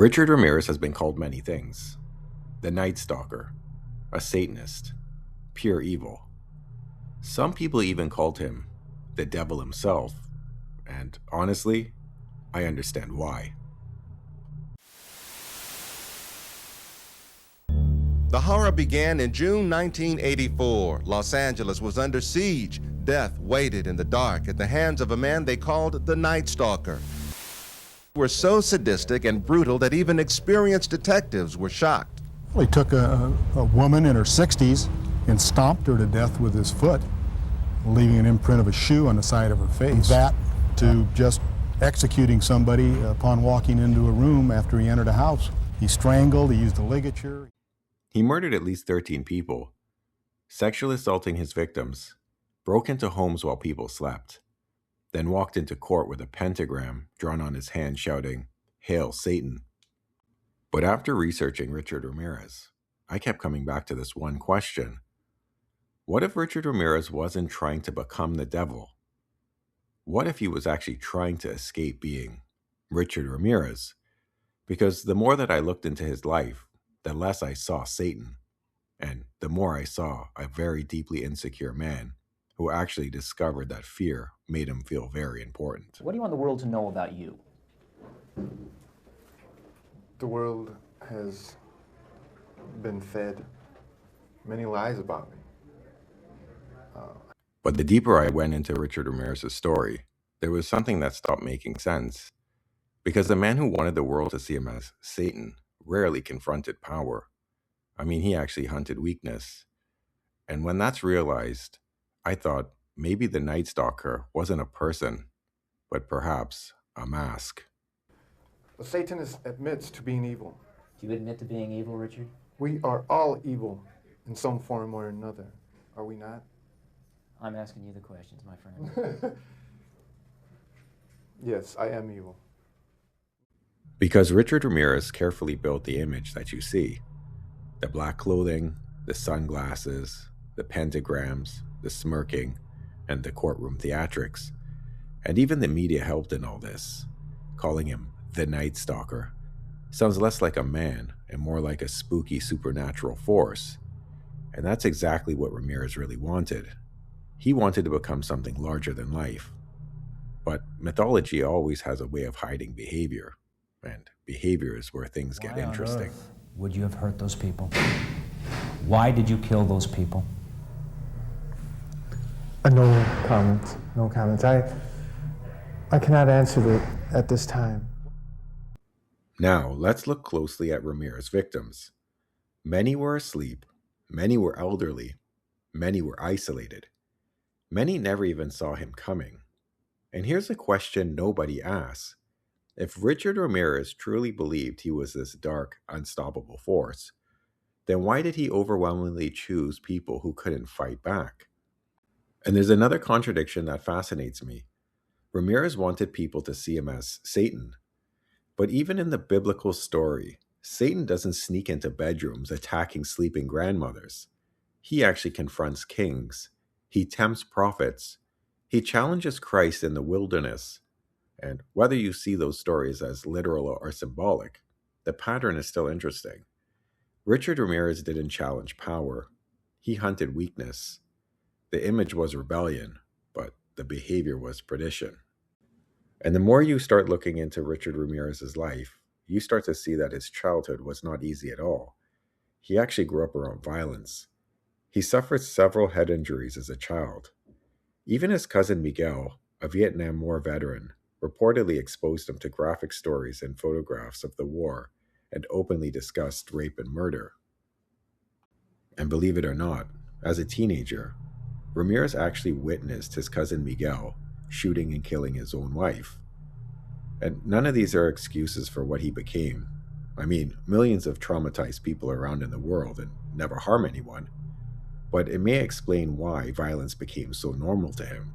Richard Ramirez has been called many things: the Night Stalker, a Satanist, pure evil. Some people even called him the devil himself, and honestly, I understand why. The horror began in June 1984. Los Angeles was under siege. Death waited in the dark at the hands of a man they called the Night Stalker. Were so sadistic and brutal that even experienced detectives were shocked. He took a woman in her 60s and stomped her to death with his foot, leaving an imprint of a shoe on the side of her face. That to just executing somebody upon walking into a room after he entered a house. He strangled, he used a ligature. He murdered at least 13 people, sexually assaulting his victims, broke into homes while people slept, then walked into court with a pentagram drawn on his hand shouting, "Hail Satan." But after researching Richard Ramirez, I kept coming back to this one question. What if Richard Ramirez wasn't trying to become the devil? What if he was actually trying to escape being Richard Ramirez? Because the more that I looked into his life, the less I saw Satan, and the more I saw a very deeply insecure man who actually discovered that fear made him feel very important. What do you want the world to know about you? The world has been fed many lies about me. But the deeper I went into Richard Ramirez's story, there was something that stopped making sense. Because the man who wanted the world to see him as Satan rarely confronted power. I mean, he actually hunted weakness. And when that's realized, I thought maybe the Night Stalker wasn't a person, but perhaps a mask. A Satanist admits to being evil. Do you admit to being evil, Richard? We are all evil in some form or another, are we not? I'm asking you the questions, my friend. Yes, I am evil. Because Richard Ramirez carefully built the image that you see. The black clothing, the sunglasses, the pentagrams, the smirking, and the courtroom theatrics. And even the media helped in all this, calling him the Night Stalker. Sounds less like a man and more like a spooky supernatural force. And that's exactly what Ramirez really wanted. He wanted to become something larger than life. But mythology always has a way of hiding behavior. And behavior is where things get interesting. Would you have hurt those people? Why did you kill those people? No comments. No comments. I cannot answer that at this time. Now, let's look closely at Ramirez's victims. Many were asleep, many were elderly, many were isolated. Many never even saw him coming. And here's a question nobody asks. If Richard Ramirez truly believed he was this dark, unstoppable force, then why did he overwhelmingly choose people who couldn't fight back? And there's another contradiction that fascinates me. Ramirez wanted people to see him as Satan. But even in the biblical story, Satan doesn't sneak into bedrooms attacking sleeping grandmothers. He actually confronts kings. He tempts prophets. He challenges Christ in the wilderness. And whether you see those stories as literal or symbolic, the pattern is still interesting. Richard Ramirez didn't challenge power. He hunted weakness. The image was rebellion, but the behavior was perdition. And the more you start looking into Richard Ramirez's life, you start to see that his childhood was not easy at all. He actually grew up around violence. He suffered several head injuries as a child. Even his cousin Miguel, a Vietnam War veteran, reportedly exposed him to graphic stories and photographs of the war and openly discussed rape and murder. And believe it or not, as a teenager, Ramirez actually witnessed his cousin Miguel shooting and killing his own wife. And none of these are excuses for what he became. I mean, millions of traumatized people around in the world and never harm anyone. But it may explain why violence became so normal to him.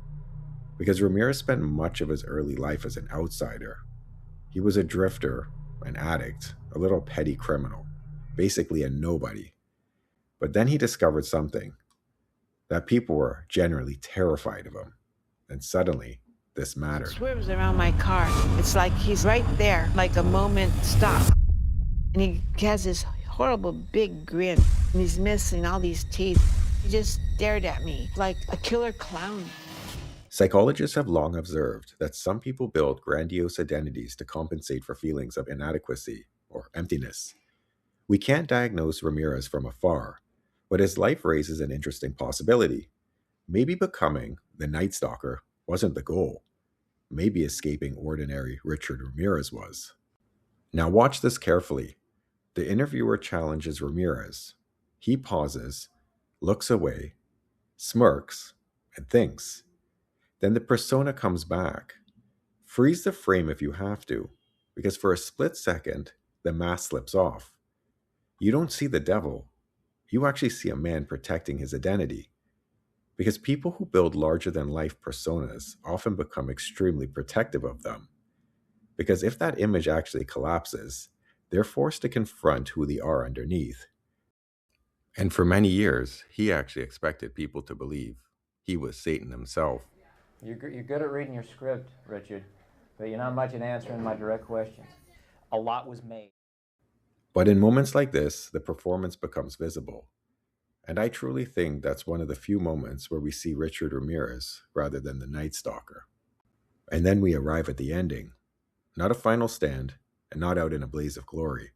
Because Ramirez spent much of his early life as an outsider. He was a drifter, an addict, a little petty criminal, basically a nobody. But then he discovered something, that people were generally terrified of him. And suddenly, this mattered. Swerves around my car. It's like he's right there, like a moment stop. And he has this horrible big grin, and he's missing all these teeth. He just stared at me like a killer clown. Psychologists have long observed that some people build grandiose identities to compensate for feelings of inadequacy or emptiness. We can't diagnose Ramirez from afar, but his life raises an interesting possibility. Maybe becoming the Night Stalker wasn't the goal. Maybe escaping ordinary Richard Ramirez was. Now watch this carefully. The interviewer challenges Ramirez. He pauses, looks away, smirks, and thinks. Then the persona comes back. Freeze the frame if you have to, because for a split second, the mask slips off. You don't see the devil. You actually see a man protecting his identity. Because people who build larger-than-life personas often become extremely protective of them. Because if that image actually collapses, they're forced to confront who they are underneath. And for many years, he actually expected people to believe he was Satan himself. You're good at reading your script, Richard, but you're not much at answering my direct questions. A lot was made. But in moments like this, the performance becomes visible. And I truly think that's one of the few moments where we see Richard Ramirez rather than the Night Stalker. And then we arrive at the ending. Not a final stand, and not out in a blaze of glory.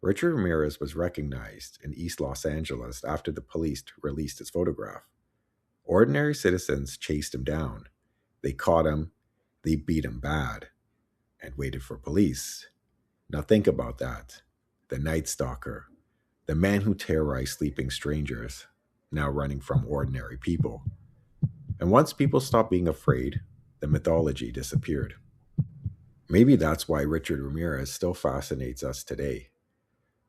Richard Ramirez was recognized in East Los Angeles after the police released his photograph. Ordinary citizens chased him down. They caught him, they beat him bad, and waited for police. Now think about that. The Night Stalker, the man who terrorized sleeping strangers, now running from ordinary people. And once people stopped being afraid, the mythology disappeared. Maybe that's why Richard Ramirez still fascinates us today.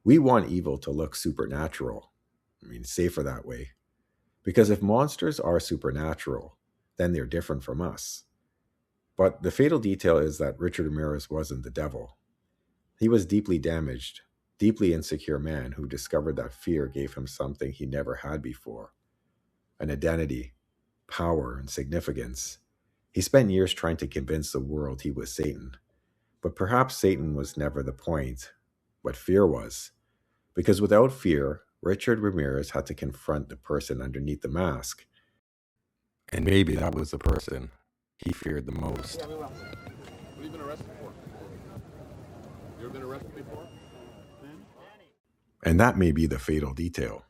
We want evil to look supernatural. Safer that way. Because if monsters are supernatural, then they're different from us. But the fatal detail is that Richard Ramirez wasn't the devil. He was deeply damaged, deeply insecure man who discovered that fear gave him something he never had before. An identity, power, and significance. He spent years trying to convince the world he was Satan. But perhaps Satan was never the point, but fear was. Because without fear, Richard Ramirez had to confront the person underneath the mask. And maybe that was the person he feared the most. Yeah, we will. What have you been arrested for? You ever been arrested before? And that may be the fatal detail.